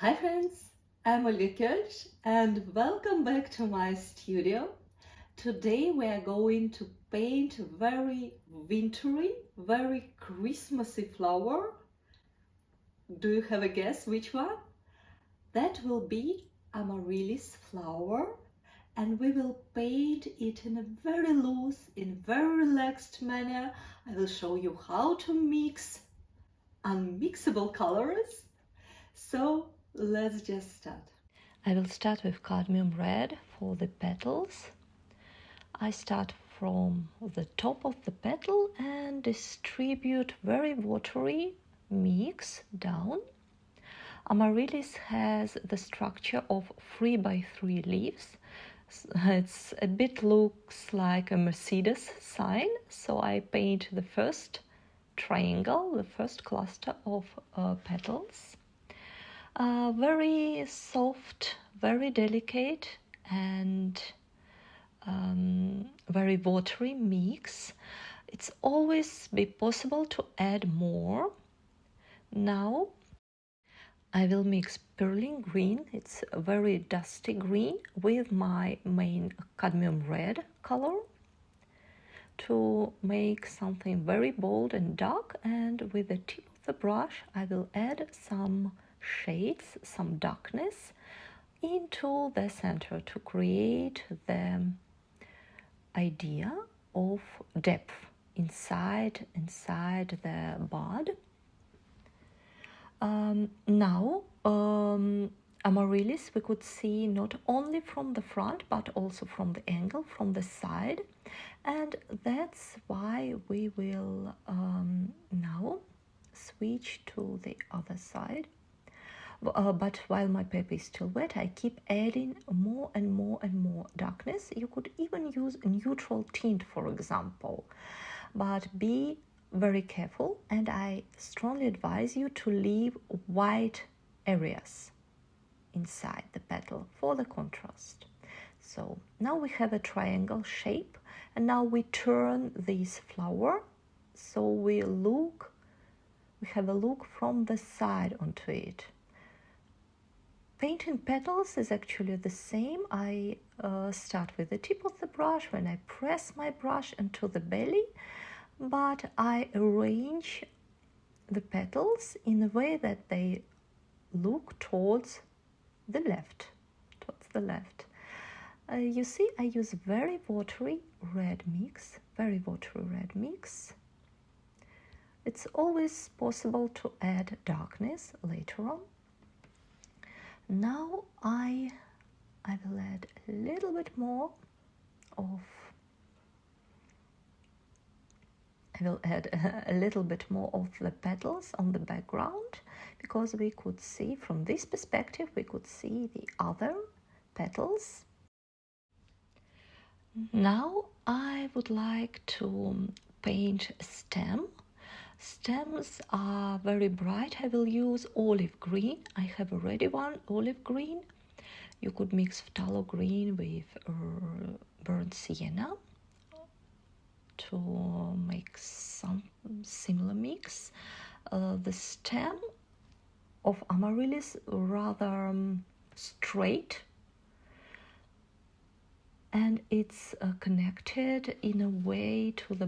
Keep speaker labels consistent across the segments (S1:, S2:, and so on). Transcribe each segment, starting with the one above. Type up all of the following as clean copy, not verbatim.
S1: Hi friends, I'm Olga Koelsch and welcome back to my studio. Today we are going to paint a very wintry, very Christmassy flower. Do you have a guess which one? That will be Amaryllis flower, and we will paint it in a very loose, in very relaxed manner. I will show you how to mix unmixable colors. So let's just start. I will start with cadmium red for the petals. I start from the top of the petal and distribute very watery mix down. Amaryllis has the structure of 3 by 3 leaves. It's a bit looks like a Mercedes sign, so I paint the first triangle, the first cluster of petals. Very soft, very delicate, and very watery mix. It's always be possible to add more. Now I will mix perlin green, it's a very dusty green, with my main cadmium red color to make something very bold and dark, and with the tip of the brush I will add some shades, some darkness into the center to create the idea of depth inside the bud. Now Amaryllis we could see not only from the front but also from the angle, from the side, and that's why we will now switch to the other side. But while my paper is still wet, I keep adding more and more and more darkness. You could even use a neutral tint, for example, but be very careful, and I strongly advise you to leave white areas inside the petal for the contrast. So now we have a triangle shape, and now we turn this flower so we have a look from the side onto it. Painting petals is actually the same. I start with the tip of the brush when I press my brush into the belly, but I arrange the petals in a way that they look towards the left. You see, I use very watery red mix, It's always possible to add darkness later on. Now I will add a little bit more of the petals on the background, because we could see from this perspective, we could see the other petals. Now I would like to paint a stem. Stems are very bright. I will use olive green. I have already one olive green. You could mix phthalo green with burnt sienna to make some similar mix. The stem of Amaryllis rather straight, and it's connected in a way to the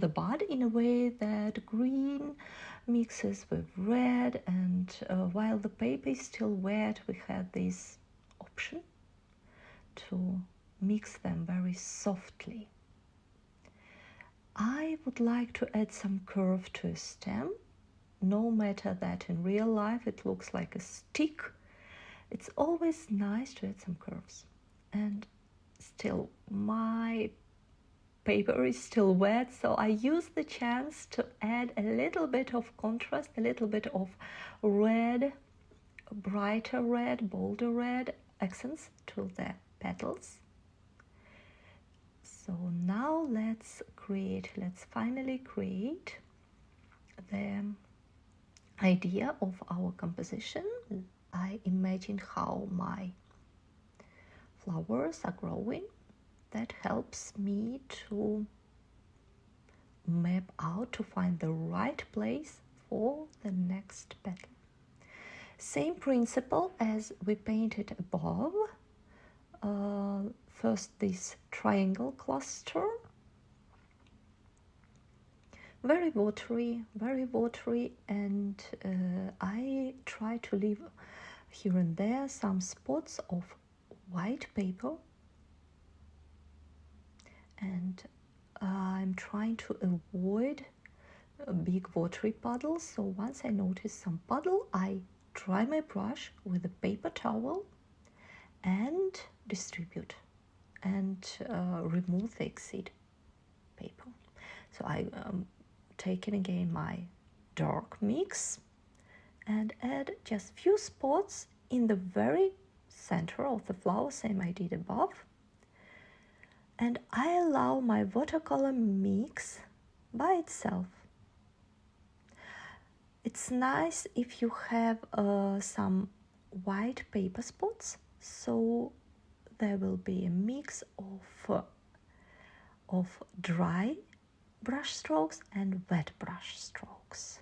S1: bud in a way that green mixes with red, and while the paper is still wet, we had this option to mix them very softly. I would like to add some curve to a stem, no matter that in real life it looks like a stick. It's always nice to add some curves. And still, my paper is still wet, so I use the chance to add a little bit of contrast, a little bit of red, brighter red, bolder red accents to the petals. So now let's finally create the idea of our composition. I imagine how my flowers are growing. That helps me to map out, to find the right place for the next petal. Same principle as we painted above. First this triangle cluster. Very watery, and I try to leave here and there some spots of white paper, and I'm trying to avoid big watery puddles. So once I notice some puddle, I dry my brush with a paper towel and distribute and remove the exceed paper. So I taken again my dark mix and add just few spots in the very center of the flower, same I did above, and I allow my watercolor mix by itself. It's nice if you have some white paper spots, so there will be a mix of dry brush strokes and wet brush strokes.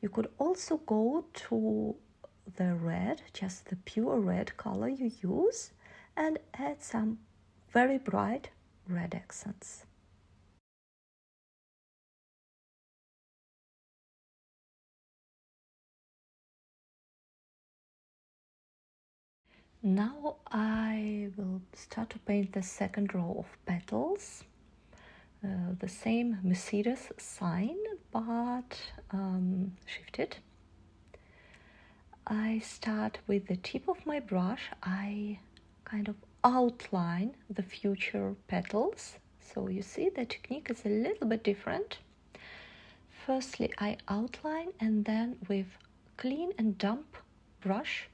S1: You could also go to the red, just the pure red color you use, and add some very bright red accents. Now I will start to paint the second row of petals. The same Mercedes sign, but shifted. I start with the tip of my brush. I kind of outline the future petals. So you see the technique is a little bit different. Firstly, I outline, and then with clean and damp brush,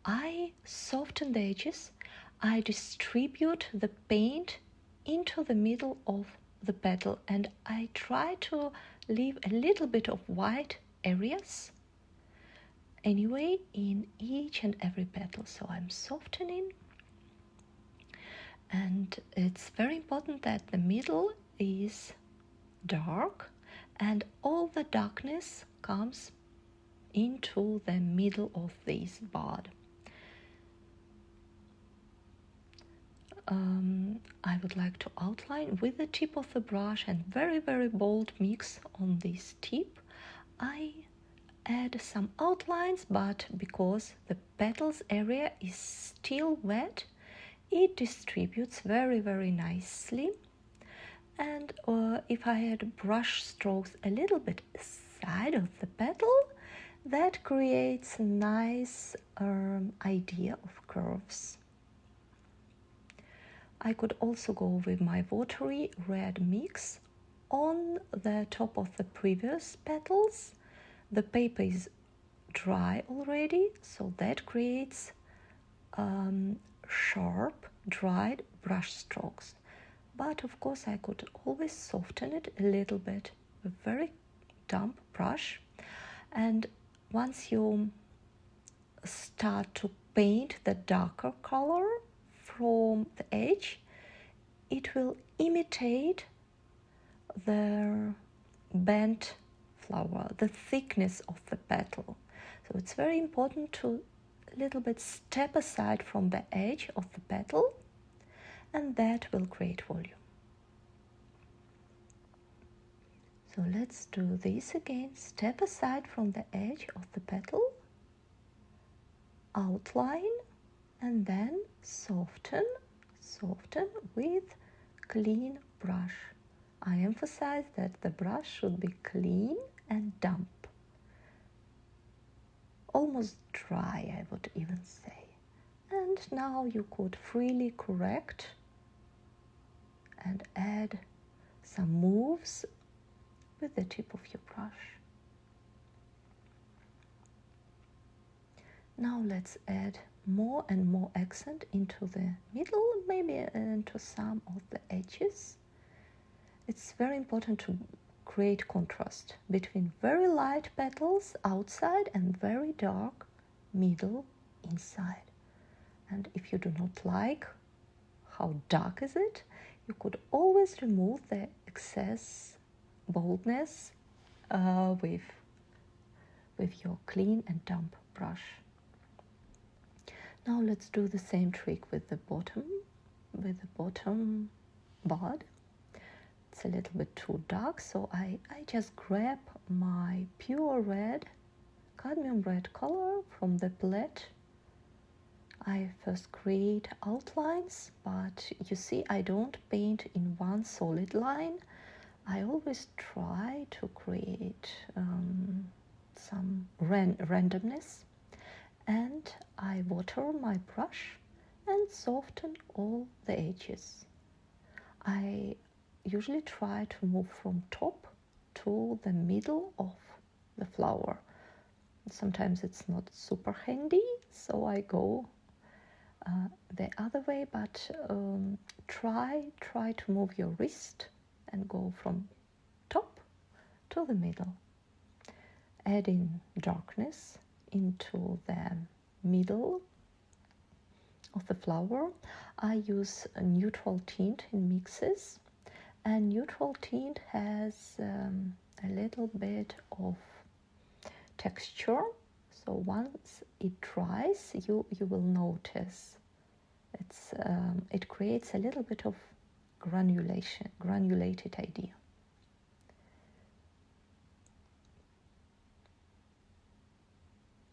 S1: I soften the edges. I distribute the paint into the middle of the petal, and I try to leave a little bit of white areas anyway in each and every petal. So I'm softening, and it's very important that the middle is dark and all the darkness comes into the middle of this bud. I would like to outline with the tip of the brush and very bold mix on this tip. I add some outlines, but because the petals area is still wet, it distributes very nicely. And if I add brush strokes a little bit side of the petal, that creates a nice idea of curves. I could also go with my watery red mix on the top of the previous petals. The paper is dry already, so that creates sharp, dried brush strokes. But of course I could always soften it a little bit with very damp brush. And once you start to paint the darker color from the edge, it will imitate the bent flower, the thickness of the petal. So it's very important to a little bit step aside from the edge of the petal, and that will create volume. So let's do this again. Step aside from the edge of the petal, outline, and then soften with clean brush. I emphasize that the brush should be clean and damp. Almost dry, I would even say. And now you could freely correct and add some moves with the tip of your brush. Now let's add more and more accent into the middle, maybe into some of the edges. It's very important to create contrast between very light petals outside and very dark middle inside. And if you do not like how dark is it, you could always remove the excess boldness with your clean and damp brush. Now let's do the same trick with the bottom bud. It's a little bit too dark, so I just grab my pure red, cadmium red color from the palette. I first create outlines, but you see I don't paint in one solid line. I always try to create some randomness, and I water my brush and soften all the edges. I usually try to move from top to the middle of the flower. Sometimes it's not super handy, so I go the other way, but try to move your wrist and go from top to the middle. Adding darkness into the middle of the flower. I use a neutral tint in mixes, and neutral tint has a little bit of texture, so once it dries you will notice it creates a little bit of granulated idea.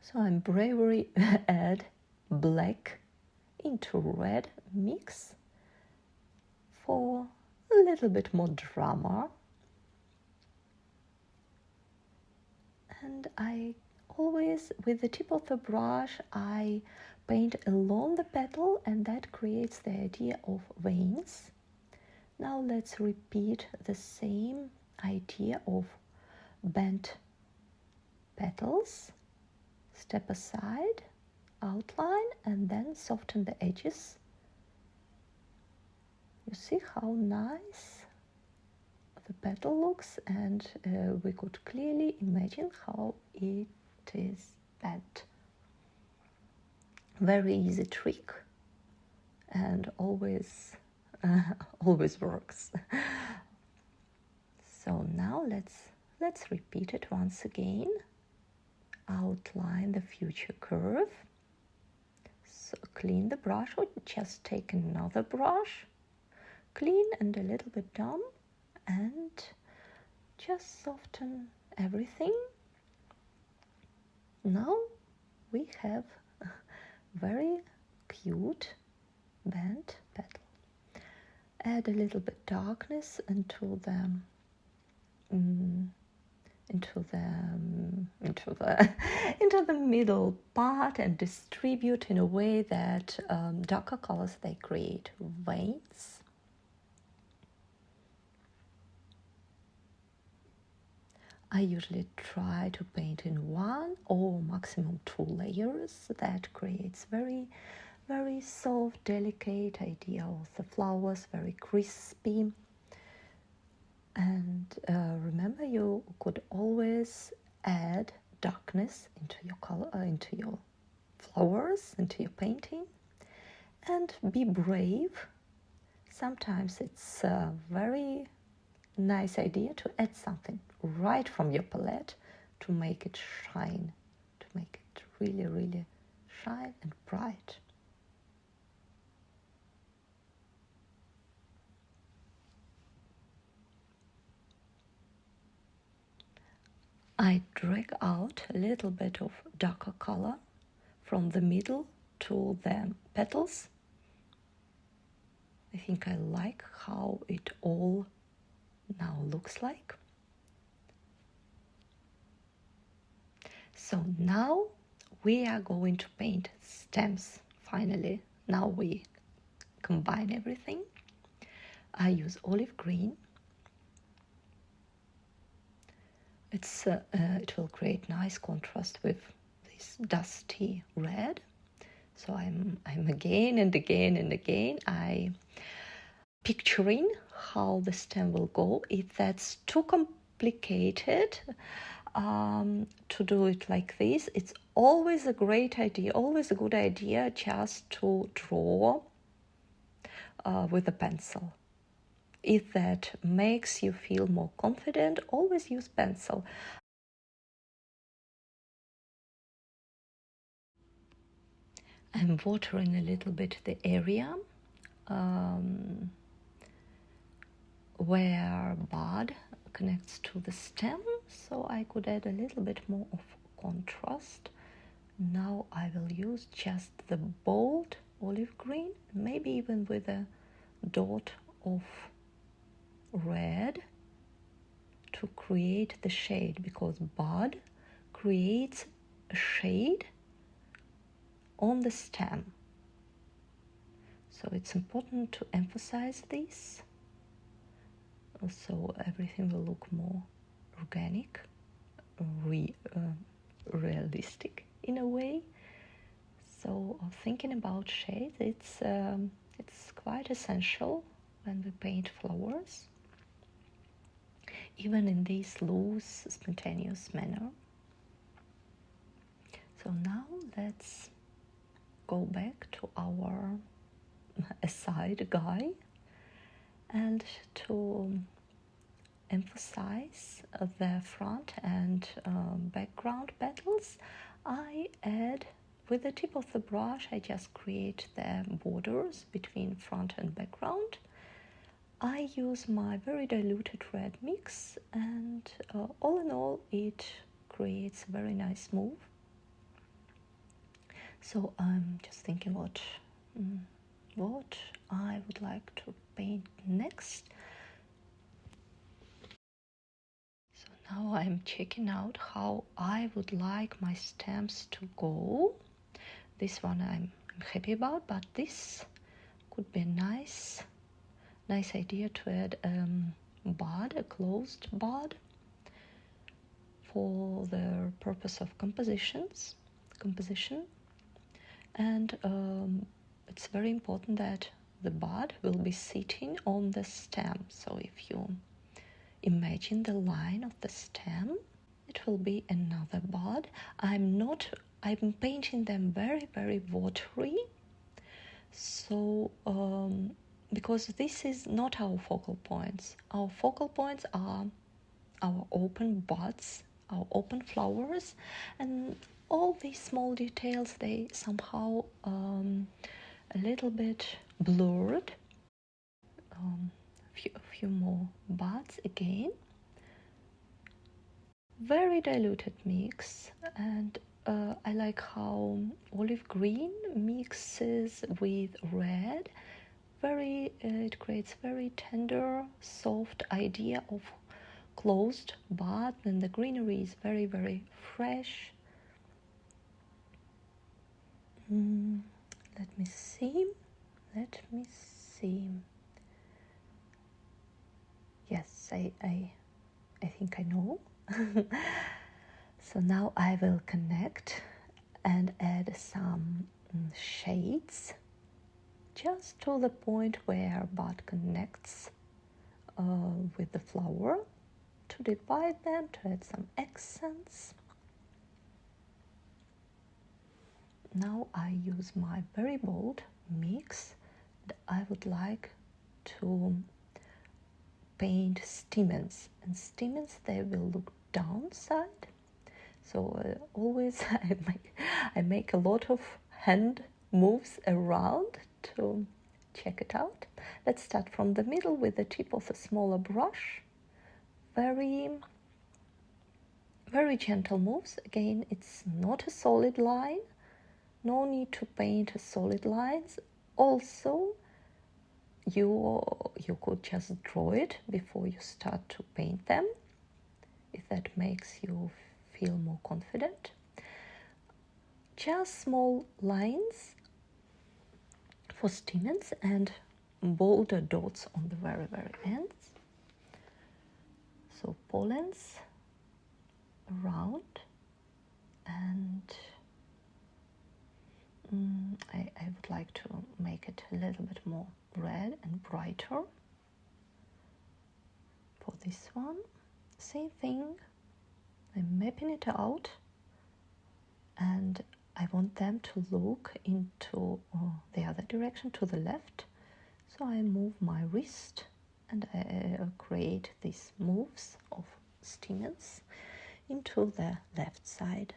S1: So I'm bravely add black into red mix for a little bit more drama. And I always, with the tip of the brush, I paint along the petal, and that creates the idea of veins. Now let's repeat the same idea of bent petals. Step aside, outline, and then soften the edges. You see how nice the petal looks, and we could clearly imagine how it is bent. Very easy trick, and always works. So now let's repeat it once again. Outline the future curve. So clean the brush, or just take another brush, clean and a little bit damp, and just soften everything. Now we have a very cute bent petal. Add a little bit darkness into the middle part, and distribute in a way that darker colors, they create veins. I usually try to paint in one or maximum 2 layers. That creates very soft, delicate idea of the flowers, very crispy. And remember, you could always add darkness into your color, into your flowers, into your painting, and be brave. Sometimes it's a very nice idea to add something right from your palette to make it shine, to make it really shine and bright. I drag out a little bit of darker color from the middle to the petals. I think I like how it all now looks like. So now we are going to paint stems. Finally, now we combine everything. I use olive green. It will create nice contrast with this dusty red. So I'm again and again I picturing how the stem will go. If that's too complicated to do it like this, it's always a great idea, always a good idea just to draw with a pencil. If that makes you feel more confident, always use pencil. I'm watering a little bit the area where bud connects to the stem, so I could add a little bit more of contrast. Now I will use just the bold olive green, maybe even with a dot of red to create the shade, because bud creates a shade on the stem. So it's important to emphasize this, so everything will look more organic, realistic in a way. So thinking about shades, it's quite essential when we paint flowers, even in this loose, spontaneous manner. So now let's go back to our aside guy, and to emphasize the front and background petals, I add, with the tip of the brush, I just create the borders between front and background. I use my very diluted red mix, and all in all it creates a very nice move. So I'm just thinking what I would like to paint next. So now I'm checking out how I would like my stamps to go. This one I'm happy about, but this could be a nice idea to add bud, a closed bud, for the purpose of composition. And it's very important that the bud will be sitting on the stem. So if you imagine the line of the stem, it will be another bud. I'm painting them very, very watery. So because this is not our focal points. Our focal points are our open buds, our open flowers, and all these small details, they somehow a little bit blurred. A few more buds again. Very diluted mix, and I like how olive green mixes with red. It creates very tender, soft idea of closed bud, and the greenery is very, very fresh. Let me see. Yes, I think I know. So now I will connect and add some shades just to the point where bud connects with the flower, to divide them, to add some accents. Now I use my very bold mix, and I would like to paint stamens, and stamens, they will look downside. So always I make a lot of hand moves around to check it out. Let's start from the middle with the tip of a smaller brush. Very, very gentle moves. Again, it's not a solid line. No need to paint solid lines. Also, you could just draw it before you start to paint them, if that makes you feel more confident. Just small lines for stamens and bolder dots on the very, very ends. So pollens around, and I would like to make it a little bit more red and brighter for this one. Same thing, I'm mapping it out, and I want them to look into the other direction, to the left. So I move my wrist and I create these moves of stamens into the left side.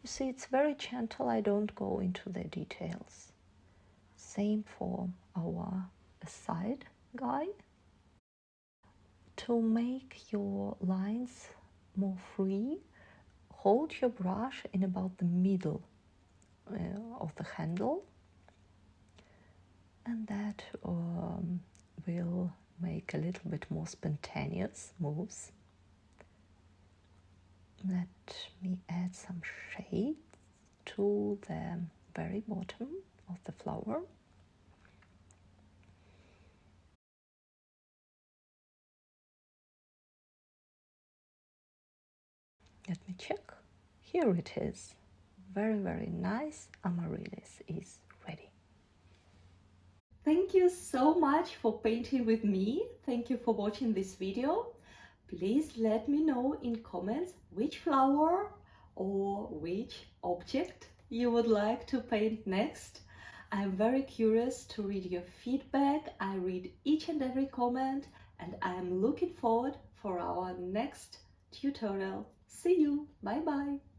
S2: You see, it's very gentle, I don't go into the details. Same for our side guy. To make your lines more free, hold your brush in about the middle of the handle, and that will make a little bit more spontaneous moves. Let me add some shade to the very bottom of the flower. Let me check. Here it is. Very, very nice. Amaryllis is ready.
S1: Thank you so much for painting with me. Thank you for watching this video. Please let me know in comments which flower or which object you would like to paint next. I'm very curious to read your feedback. I read each and every comment, and I'm looking forward for our next tutorial. See you. Bye bye.